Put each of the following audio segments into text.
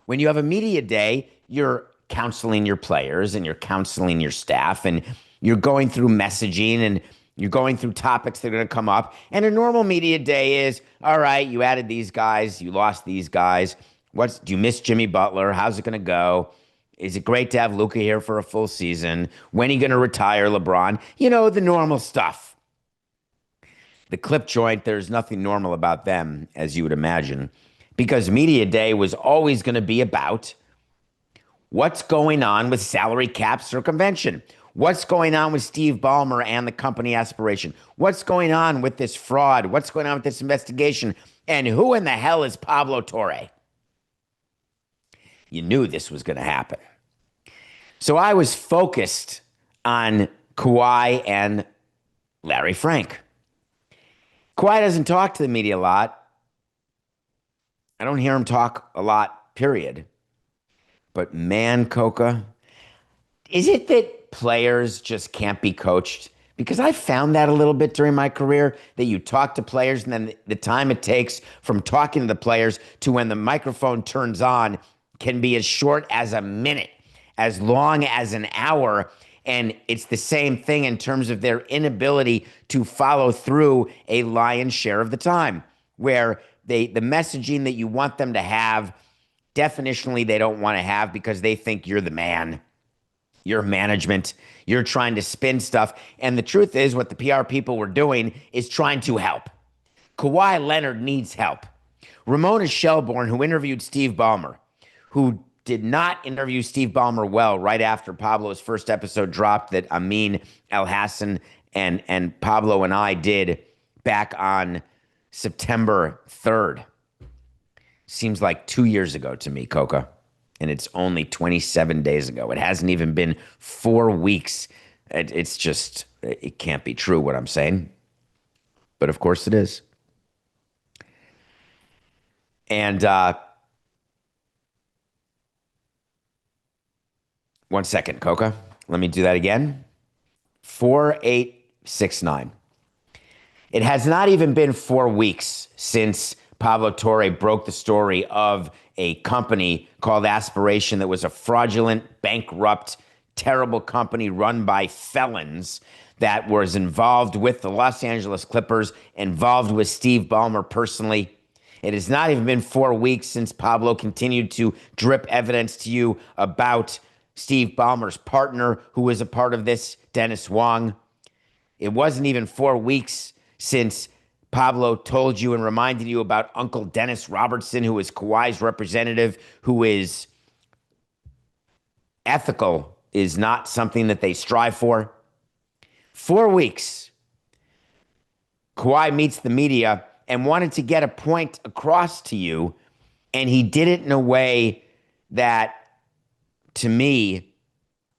When you have a media day, you're counseling your players and you're counseling your staff and you're going through messaging and you're going through topics that are going to come up. And a normal media day is, all right, you added these guys, you lost these guys. Do you miss Jimmy Butler? How's it going to go? Is it great to have Luka here for a full season? When are you going to retire LeBron? You know, the normal stuff. The clip joint, there's nothing normal about them, as you would imagine, because media day was always going to be about what's going on with salary cap circumvention. What's going on with Steve Ballmer and the company aspiration? What's going on with this fraud? What's going on with this investigation? And who in the hell is Pablo Torre? You knew this was going to happen. So I was focused on Kawhi and Larry Frank. Kawhi doesn't talk to the media a lot. I don't hear him talk a lot, period. But man, Coca, is it that players just can't be coached? Because I found that a little bit during my career, that you talk to players and then the time it takes from talking to the players to when the microphone turns on can be as short as a minute, as long as an hour. And it's the same thing in terms of their inability to follow through a lion's share of the time, where the messaging that you want them to have, definitionally they don't want to have because they think you're the man. You're management. You're trying to spin stuff. And the truth is, what the PR people were doing is trying to help. Kawhi Leonard needs help. Ramona Shelburne, who interviewed Steve Ballmer, who did not interview Steve Ballmer well right after Pablo's first episode dropped that Amin El-Hassan and Pablo and I did back on September 3rd. Seems like 2 years ago to me, Coca. And it's only 27 days ago. It hasn't even been 4 weeks. It's just, it can't be true what I'm saying. But of course it is. And 1 second, Coca. Let me do that again. 4869. It has not even been 4 weeks since Pablo Torre broke the story of a company called Aspiration that was a fraudulent, bankrupt, terrible company run by felons that was involved with the Los Angeles Clippers, involved with Steve Ballmer personally. It has not even been 4 weeks since Pablo continued to drip evidence to you about Steve Ballmer's partner, who was a part of this, Dennis Wong. It wasn't even 4 weeks since Pablo told you and reminded you about Uncle Dennis Robertson, who is Kawhi's representative, who is ethical, is not something that they strive for. 4 weeks. Kawhi meets the media and wanted to get a point across to you, and he did it in a way that, to me,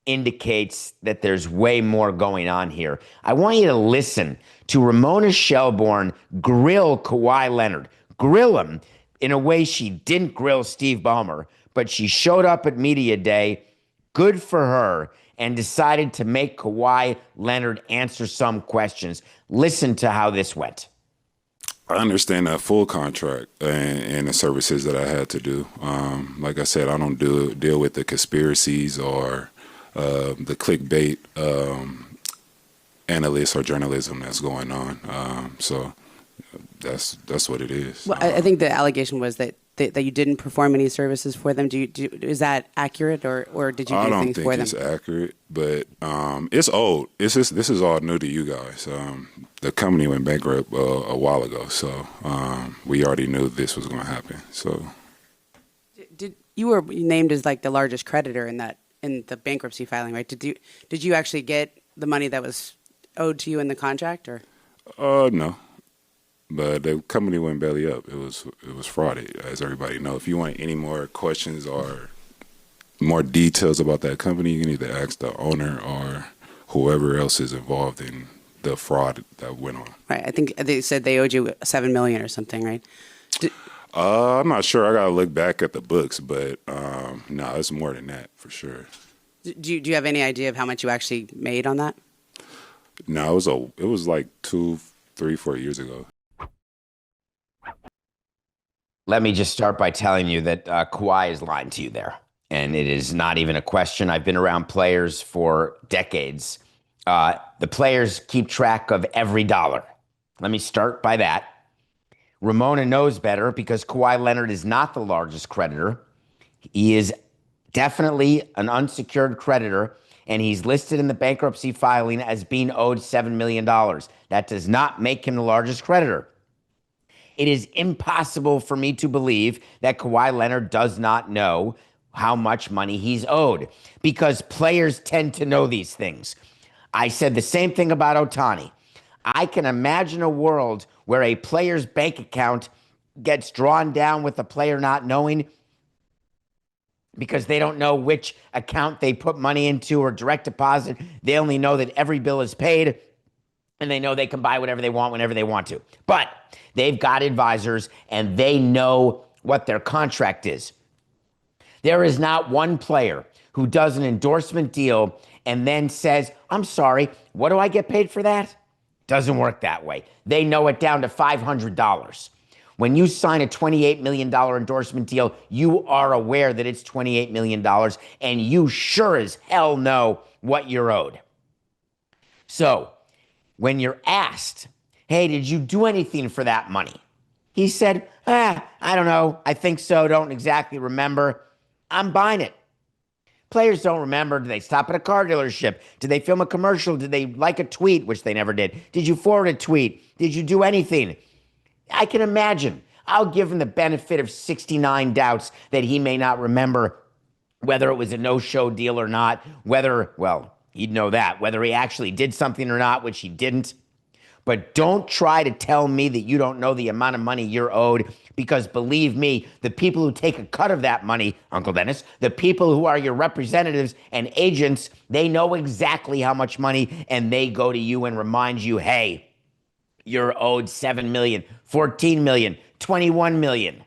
indicates that there's way more going on here. I want you to listen to Ramona Shelburne grill Kawhi Leonard. Grill him in a way she didn't grill Steve Ballmer, but she showed up at Media Day, good for her, and decided to make Kawhi Leonard answer some questions. Listen to how this went. I understand that full contract and the services that I had to do. Like I said, I don't deal with the conspiracies or the clickbait analysts or journalism that's going on. So that's what it is. Well, I think the allegation was that you didn't perform any services for them. Is that accurate, or did you do things for them? I don't think it's accurate, but it's old. This is all new to you guys. The company went bankrupt a while ago, so we already knew this was going to happen. So, you were named as like the largest creditor in the bankruptcy filing, right? Did you actually get the money that was owed to you in the contract, or? No. But the company went belly up. It was frauded, as everybody knows. If you want any more questions or more details about that company, you can either ask the owner or whoever else is involved in the fraud that went on. Right. I think they said they owed you $7 million or something, right? I'm not sure. I gotta look back at the books, but no, it's more than that for sure. Do you have any idea of how much you actually made on that? No, it was like 2, 3, 4 years ago. let me just start by telling you that Kawhi is lying to you there. And it is not even a question. I've been around players for decades. The players keep track of every dollar. Let me start by that. Ramona knows better because Kawhi Leonard is not the largest creditor. He is definitely an unsecured creditor, and he's listed in the bankruptcy filing as being owed $7 million. That does not make him the largest creditor. It is impossible for me to believe that Kawhi Leonard does not know how much money he's owed because players tend to know these things. I said the same thing about Ohtani. I can imagine a world where a player's bank account gets drawn down with the player not knowing because they don't know which account they put money into or direct deposit. They only know that every bill is paid and they know they can buy whatever they want whenever they want to. But they've got advisors and they know what their contract is. There is not one player who does an endorsement deal and then says, I'm sorry, what do I get paid for that? Doesn't work that way. They know it down to $500. When you sign a $28 million endorsement deal, you are aware that it's $28 million and you sure as hell know what you're owed. So when you're asked, hey, did you do anything for that money? He said, I don't know. I think so. Don't exactly remember. I'm buying it. Players don't remember. Did they stop at a car dealership? Did they film a commercial? Did they like a tweet, which they never did? Did you forward a tweet? Did you do anything? I can imagine. I'll give him the benefit of 69 doubts that he may not remember whether it was a no-show deal or not, well, he'd know that, whether he actually did something or not, which he didn't. But don't try to tell me that you don't know the amount of money you're owed, because believe me, the people who take a cut of that money, Uncle Dennis, the people who are your representatives and agents, they know exactly how much money, and they go to you and remind you, hey, you're owed $7 million, $14 million, $21 million,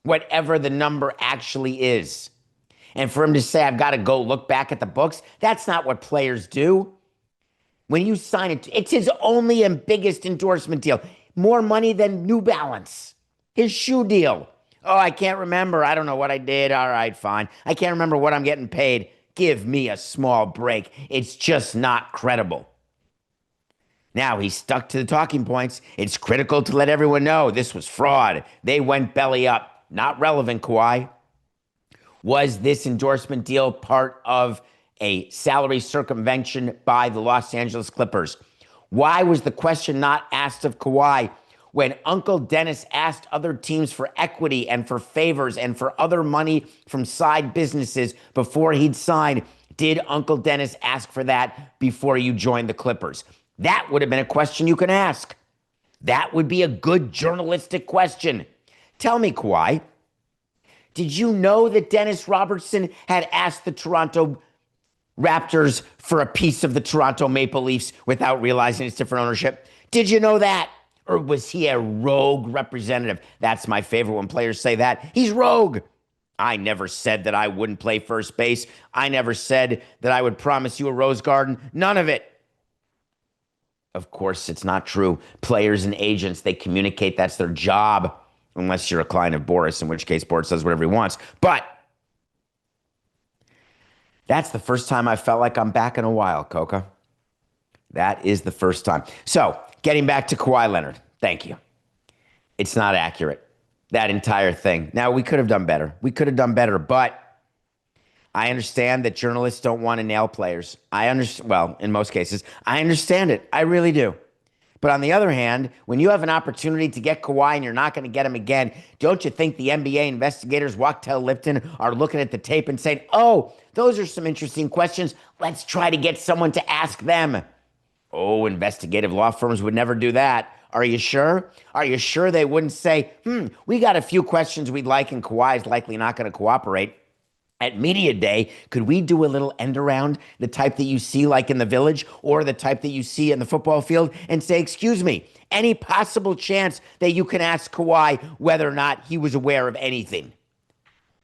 whatever the number actually is. And for him to say, I've got to go look back at the books, that's not what players do. When you sign it, it's his only and biggest endorsement deal. More money than New Balance. His shoe deal. Oh, I can't remember. I don't know what I did. All right, fine. I can't remember what I'm getting paid. Give me a small break. It's just not credible. Now, he's stuck to the talking points. It's critical to let everyone know this was fraud. They went belly up. Not relevant, Kawhi. Was this endorsement deal part of a salary circumvention by the Los Angeles Clippers? Why was the question not asked of Kawhi when Uncle Dennis asked other teams for equity and for favors and for other money from side businesses before he'd signed? Did Uncle Dennis ask for that before you joined the Clippers? That would have been a question you can ask. That would be a good journalistic question. Tell me, Kawhi, did you know that Dennis Robertson had asked the Toronto Raptors for a piece of the Toronto Maple Leafs without realizing it's different ownership? Did you know that? Or was he a rogue representative? That's my favorite when players say that. He's rogue. I never said that I wouldn't play first base. I never said that I would promise you a rose garden. None of it. Of course, it's not true. Players and agents, they communicate. That's their job. Unless you're a client of Boris, in which case Boris does whatever he wants. But that's the first time I felt like I'm back in a while, Coca. That is the first time. So, getting back to Kawhi Leonard. Thank you. It's not accurate. That entire thing. Now, we could have done better. But I understand that journalists don't want to nail players. Well, in most cases, I understand it. I really do. But on the other hand, when you have an opportunity to get Kawhi and you're not going to get him again, don't you think the NBA investigators, Wachtell Lipton, are looking at the tape and saying, oh, those are some interesting questions. Let's try to get someone to ask them. Oh, investigative law firms would never do that. Are you sure? Are you sure they wouldn't say, we got a few questions we'd like and Kawhi's likely not going to cooperate? At Media Day, could we do a little end around, the type that you see like in the Village or the type that you see in the football field, and say, excuse me, any possible chance that you can ask Kawhi whether or not he was aware of anything?